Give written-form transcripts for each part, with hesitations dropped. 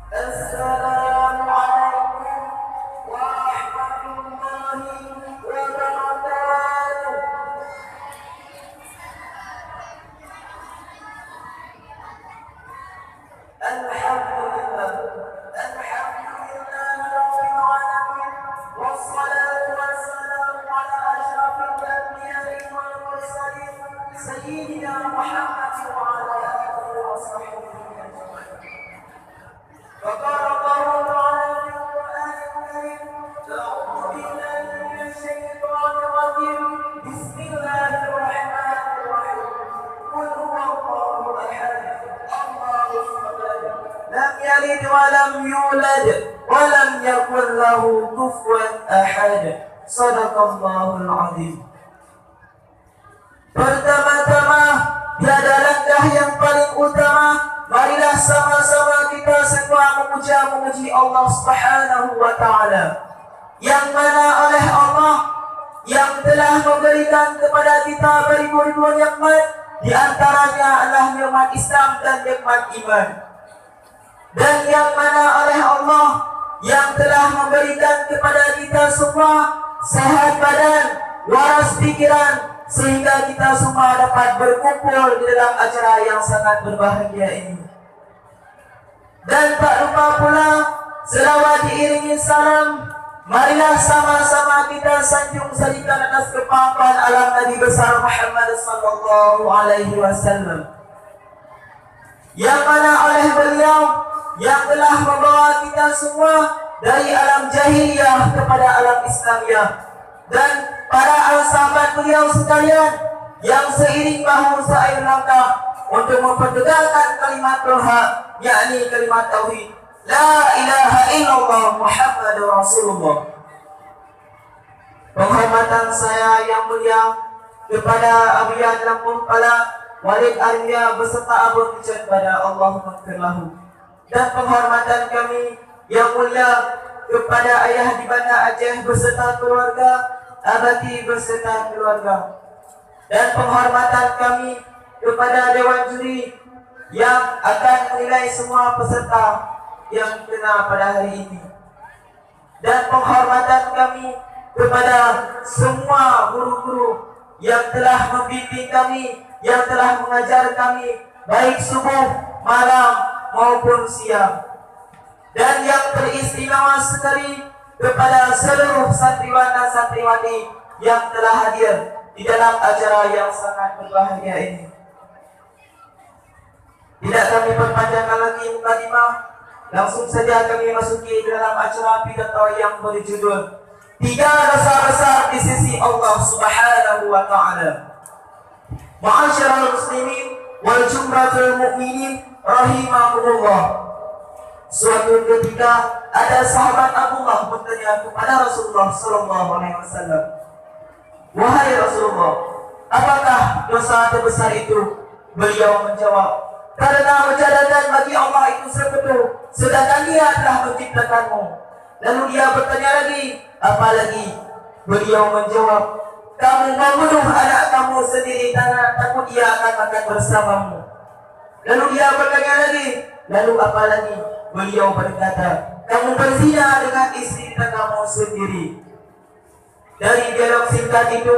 السلام عليكم ورحمة الله وبركاته. الحمد لله رب العالمين، والصلاة والسلام على أشرف الأنبياء والمرسلين سيدنا محمد وعلى آله وصحبه أجمعين. فقال الله تعالى في القرآن الكريم: أعوذ بالله من الشيطان الرجيم، بسم الله الرحمن الرحيم. قل هو الله أحد الله الصمد لم يلد ولم يولد ولم يكن له كفوا أحد. Sadaqallahul Azim. Pertama-tama, tiada langkah yang paling utama, marilah sama-sama kita semua memuji Allah Subhanahu wa Ta'ala, yang mana oleh Allah yang telah memberikan kepada kita beribu-ribu nikmat, di antaranya adalah nikmat Islam dan nikmat iman. Dan yang mana oleh Allah yang telah memberikan kepada kita semua sehat badan, waras pikiran, sehingga kita semua dapat berkumpul di dalam acara yang sangat berbahagia ini. Dan tak lupa pula, selawat diiringi salam, marilah sama-sama kita sanjung salihkan atas kepapan alam Nabi besar Muhammad sallallahu alaihi wasallam, yang mana oleh beliau yang telah membawa kita semua dari alam jahiliyah kepada alam Islamiyah. Dan para sahabat beliau sekalian yang seiring bahu seiring langkah untuk mempertegakkan kalimatul haq, yakni kalimat tauhid, la ilaha illallah Muhammadur Rasulullah. Penghormatan saya yang mulia kepada Abiyah Lampung Pala, Walid Arya beserta Abu Kijan pada Allahumma firlahu. Dan penghormatan kami yang mulia kepada ayah di Banda Aceh beserta keluarga, abadi beserta keluarga. Dan penghormatan kami kepada Dewan Juri yang akan menilai semua peserta yang kena pada hari ini. Dan penghormatan kami kepada semua guru-guru yang telah membimbing kami, yang telah mengajar kami, baik subuh, malam maupun siang. Dan yang teristimewa sekali kepada seluruh santriwan dan santriwati yang telah hadir di dalam acara yang sangat berbahagia ini. Tidak kami perpanjangkan lagi mukadimah, langsung saja kami masuki ke dalam acara pidato yang berjudul 3 dosa besar di sisi Allah Subhanahu wa Ta'ala. Ma'asyiral muslimin wal jumlatul mu'minin rahimahumullah. Suatu ketika ada sahabat Abdullah bertanya kepada Rasulullah sallallahu alaihi wasallam, "Wahai Rasulullah, apakah dosa terbesar itu?" Beliau menjawab, "Karena menjadikan bagi Allah itu sekutu, sedangkan Dia telah menciptakanmu." Lalu dia bertanya lagi, "Apa lagi?" Beliau menjawab, "Kamu membunuh anak kamu sendiri karena takut dia akan makan bersamamu." Lalu dia bertanya lagi, "Lalu apa lagi?" Beliau berkata, "Kamu berzina dengan istri kamu sendiri." Dari dialog singkat itu,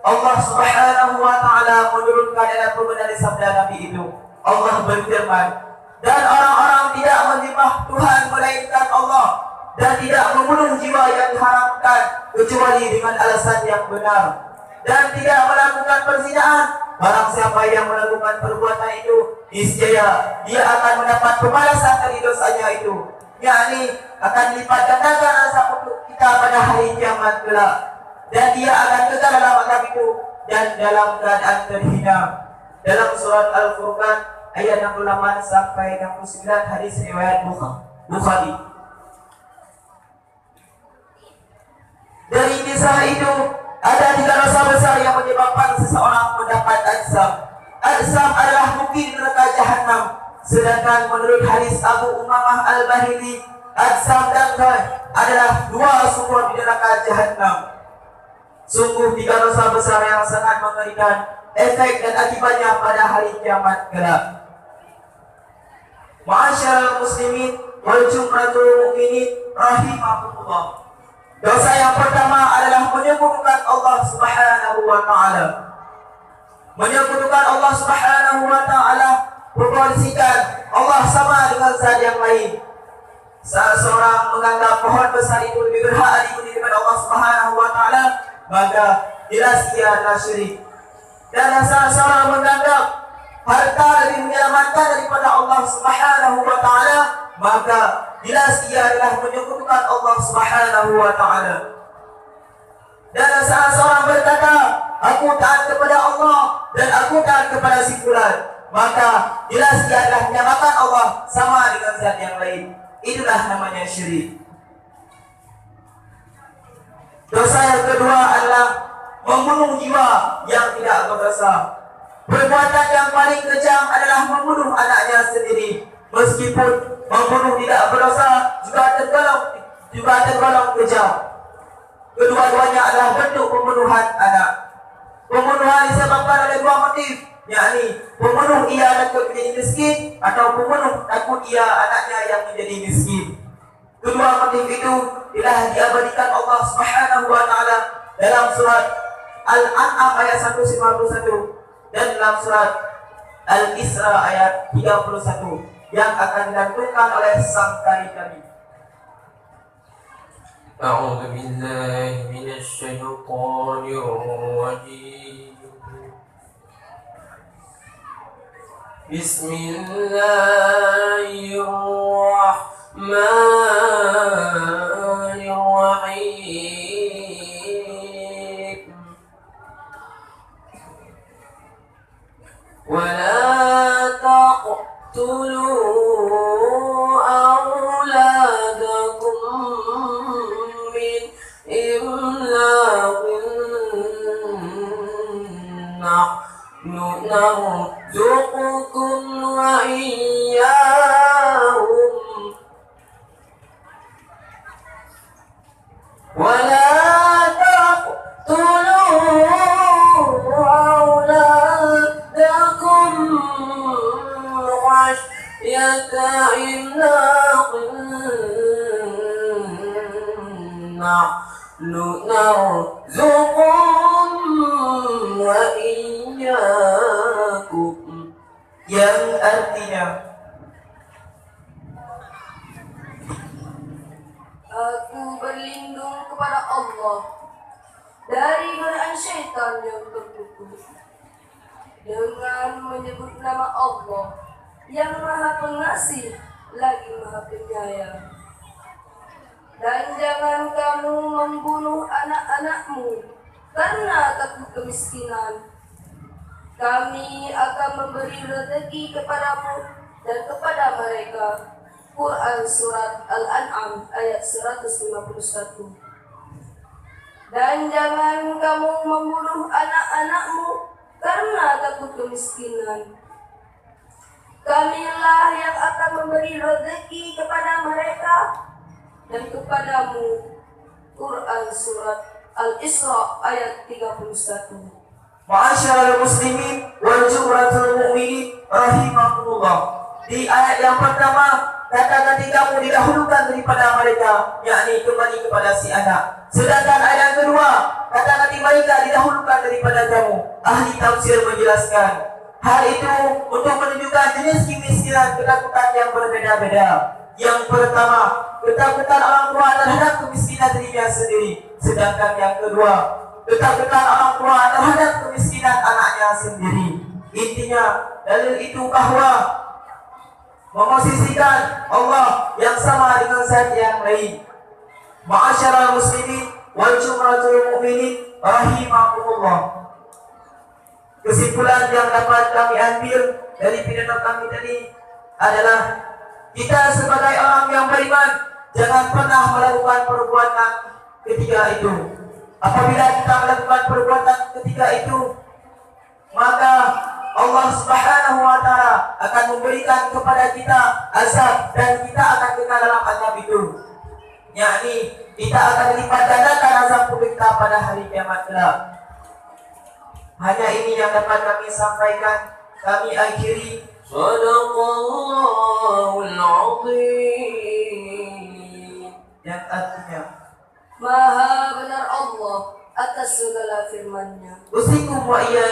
Allah Subhanahu wa Ta'ala menurunkan dalam pembenaran sabda Nabi itu. Allah berfirman, "Dan orang-orang tidak menyembah Tuhan melainkan Allah, dan tidak membunuh jiwa yang diharamkan kecuali dengan alasan yang benar, dan tidak melakukan perzinahan. Barang siapa yang melakukan perbuatan itu, niscaya dia akan mendapat pembalasan dari dosanya itu, yakni akan dilipat gandakan azab untuk kita pada hari kiamat kelak, dan dia akan kekal dalam azab itu dan dalam keadaan terhina." Dalam surat Al-Furqan ayat 68 sampai 69, hadis riwayat Bukhari. Dari kisah itu ada 3 dosa besar yang menyebabkan seseorang mendapat azab. Azab adalah mungkin neraka jahanam. Sedangkan menurut hadis Abu Umamah Al-Bahili, azab dan ghad adalah 2 sumur di neraka jahanam. Sungguh 3 dosa besar yang sangat mengerikan, efek dan akibatnya pada hari kiamat kelak. Ma'asyiral muslimin wal jumratul mu'minin rahimakumullah. Dosa yang pertama adalah menyekutukan Allah Subhanahu wa taala. Menyekutukan Allah Subhanahu wa taala, memposisikan Allah sama dengan zat yang lain. Saat seorang menganggap pohon besar itu lebih berhak diikuti daripada Allah Subhanahu wa taala, maka jelas ia adalah syirik. Dan saat seorang menganggap harta lebih menyelamatkan daripada Allah Subhanahu wa taala, maka jelas ia adalah menyekutukan Allah Subhanahu wa taala. Dan saat seorang berkata, aku taat kepada Allah dan aku taat kepada si fulan, maka jelas ia adalah menyamakan Allah sama dengan zat yang lain. Itulah namanya syirik. Dosa yang kedua adalah membunuh jiwa yang tidak berdosa. Perbuatan yang paling kejam adalah membunuh anaknya sendiri. Meskipun membunuh tidak berdosa juga tergolong kejam. Kedua-duanya adalah bentuk pembunuhan anak. Pembunuhan disebabkan oleh dua motif, yakni pembunuh ia takut menjadi miskin atau pembunuh takut ia anaknya yang menjadi miskin. Kedua motif itu telah diabadikan Allah Subhanahu wa taala dalam surat Al-An'am ayat 151 dan dalam surat Al-Isra ayat 31 yang akan dilantunkan oleh sang kari-kari. A'udzu billahi minasy syaithanir rajim. Bismillahirrahmanirrahim. Wala taqtulu awladakum min imlaqin nahnu narzuqukum wa iyyahum wala taqtulu awladakum khashyata imlaqin nahnu narzuqukum wa iyyakum, yang artinya aku berlindung kepada Allah dari godaan syaitan yang terkutuk dengan menyebut nama Allah yang Maha Pengasih lagi Maha Penyayang. Dan jangan kamu membunuh anak-anakmu karena takut kemiskinan. Kami akan memberi rezeki kepadamu dan kepada mereka. Quran Surat Al-An'am ayat 151. Dan jangan kamu membunuh anak-anakmu karena takut kemiskinan. Kamilah yang akan memberi rezeki kepada mereka dan kepadamu. Quran Surat Al-Isra ayat 31. Ma'asyiral muslimin wal jumratul mu'minin rahimakumullah. Di ayat yang pertama, kata kamu didahulukan daripada mereka, yakni kembali kepada si anak. Sedangkan ayat yang kedua, kata mereka didahulukan daripada kamu. Ahli tafsir menjelaskan hal itu untuk menunjukkan jenis kemiskinan ketakutan yang berbeda-beda. Yang pertama, ketakutan orang tua terhadap kemiskinan dirinya sendiri. Sedangkan yang kedua, ketakutan orang tua terhadap kemiskinan anaknya sendiri. Intinya, dalil itu bahwa memosisikan Allah yang sama dengan zat yang lain. Ma'asyiral muslimin wal jumratul mu'minin rahimakumullah. Kesimpulan yang dapat kami ambil dari pidato kami tadi adalah kita sebagai orang yang beriman jangan pernah melakukan perbuatan ketiga itu. Apabila kita melakukan perbuatan ketiga itu, maka Allah Subhanahu wa taala akan memberikan kepada kita azab dan kita akan kekal dalam azab itu. Yakni kita akan dilipat gandakan azab kita pada hari kiamat kelak. Hanya ini yang dapat kami sampaikan. Kami akhiri. Sadaqallahul azim. Maha benar Allah atas segala firman-Nya. Usikum wa iyyakum